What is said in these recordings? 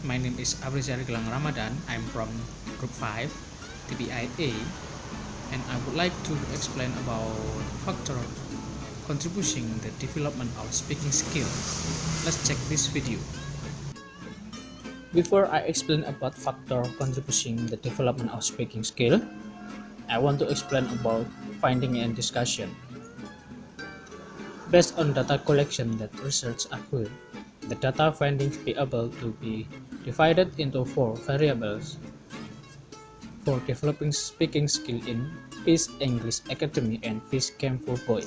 My name is Afrizal Gilang Ramadhan. I'm from Group 5, TPIA, and I would like to explain about factors contributing the development of speaking skills. Let's check this video. Before I explain about factor contributing the development of speaking skill, I want to explain about finding and discussion. Based on data collection that research acquired, the data findings be able to be divided into 4 variables for developing speaking skill in Peace English Academy and Peace Camp for Boy.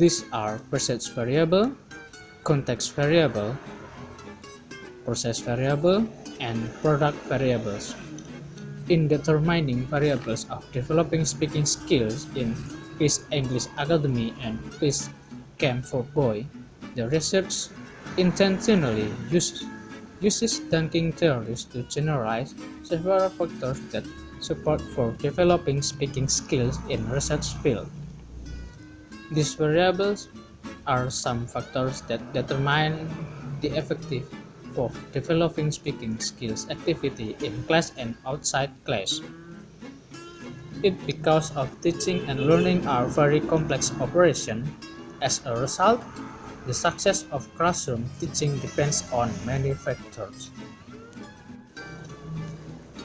These are research variable, context variable, process variable, and product variables. In determining variables of developing speaking skills in Peace English Academy and Peace Camp for Boy, the research intentionally uses Dunking theories to generalize several factors that support for developing speaking skills in research field. These variables are some factors that determine the effectiveness of developing speaking skills activity in class and outside class. It because of teaching and learning are very complex operation. As a result, the success of classroom teaching depends on many factors.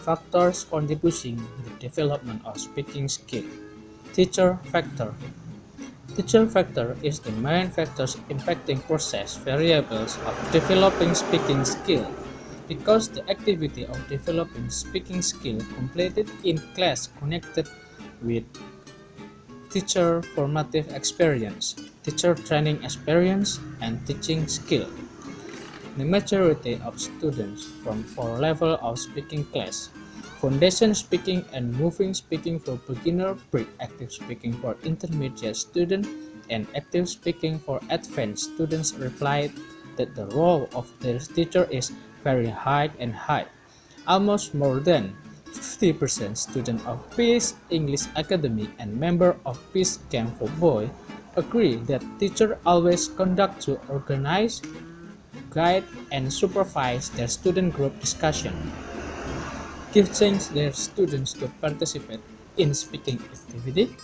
Factors contributing the development of speaking skill. Teacher factor. Teacher factor is the main factors impacting process variables of developing speaking skill because the activity of developing speaking skill completed in class connected with teacher formative experience, teacher training experience, and teaching skill. The majority of students from 4 levels of speaking class, foundation speaking and moving speaking for beginner, pre-active speaking for intermediate students, and active speaking for advanced students replied that the role of their teacher is very high and high. Almost more than 50% students of Peace English Academy and member of Peace Camp for Boy agree that teachers always conduct to organize, guide, and supervise their student group discussion, give chance their students to participate in speaking activity,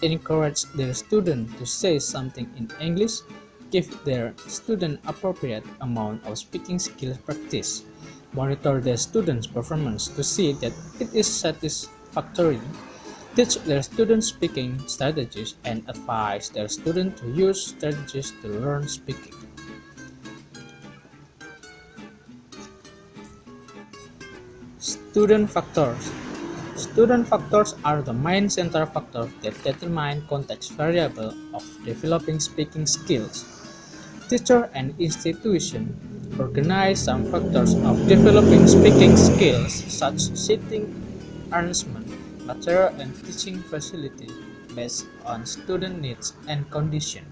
encourage their students to say something in English, give their student appropriate amount of speaking skill practice, monitor their students' performance to see that it is satisfactory, teach their students speaking strategies, and advise their students to use strategies to learn speaking. Student factors. Student factors are the main central factors that determine context variable of developing speaking skills. Teacher and institution organize some factors of developing speaking skills such seating arrangement, material and teaching facility based on student needs and condition.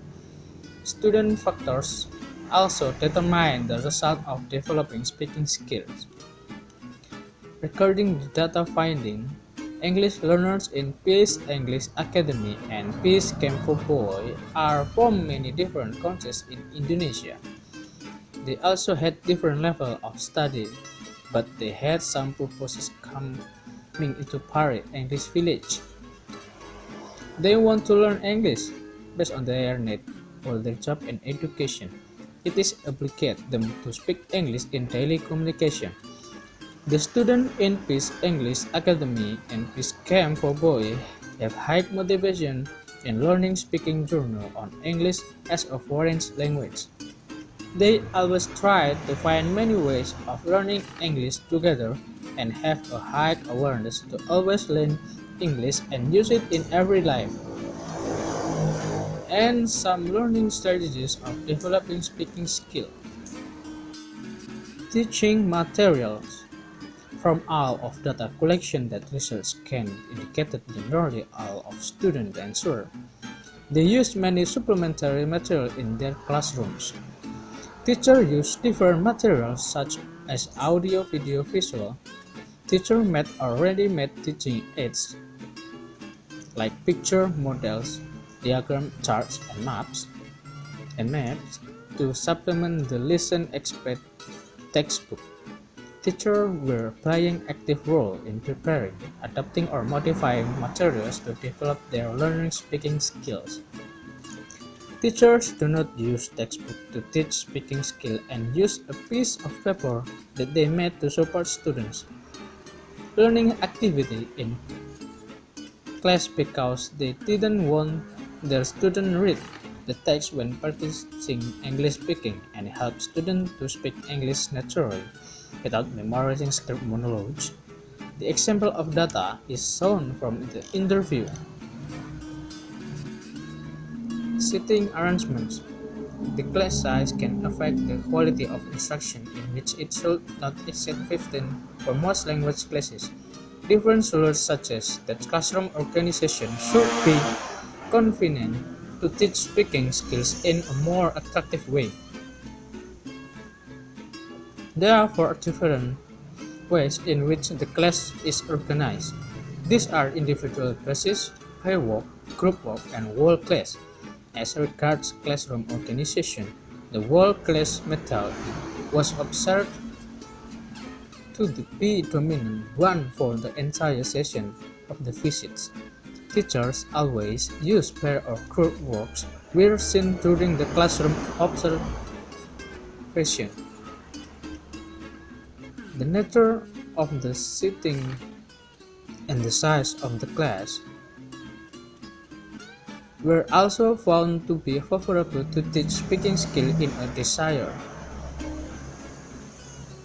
Student factors also determine the result of developing speaking skills. Regarding the data finding, English learners in Peace English Academy and Peace Camp for Boy are from many different countries in Indonesia. They also had different levels of study, but they had some purposes coming into Paris English Village. They want to learn English based on their need for their job and education. It is obligate them to speak English in daily communication. The students in Peace English Academy and Peace Camp for Boy have high motivation in learning speaking journal on English as a foreign language. They always try to find many ways of learning English together and have a high awareness to always learn English and use it in every life. And some learning strategies of developing speaking skill. Teaching materials. From all of data collection that research can indicate that generally all of students answer, they use many supplementary material in their classrooms. Teachers use different materials such as audio, video, visual. Teachers made already made teaching aids like picture models, diagram charts, and maps. to supplement the lesson expert textbook. Teachers were playing active role in preparing, adapting or modifying materials to develop their learning speaking skills. Teachers do not use textbook to teach speaking skill and use a piece of paper that they made to support students' learning activity in class because they didn't want their students read the text when practicing English speaking and help students to speak English naturally without memorizing script monologues. The example of data is shown from the interview. Seating arrangements. The class size can affect the quality of instruction, in which it should not exceed 15 for most language classes. Different rules such as that classroom organization should be convenient to teach speaking skills in a more attractive way. There are 4 different ways in which the class is organized. These are individual classes, pair work, group work, and whole class. As regards classroom organization, the whole class method was observed to be dominant one for the entire session of the visits. Teachers always use pair or group works were seen during the classroom observation. The nature of the sitting and the size of the class were also found to be favorable to teach speaking skill in a desire.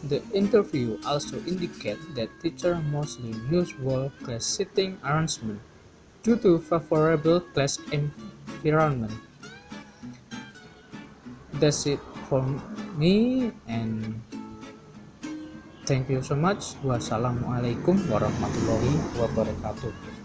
The interview also indicated that teachers mostly use whole class sitting arrangement due to favorable class environment. That's it for me, and thank you so much. Wassalamualaikum warahmatullahi wabarakatuh.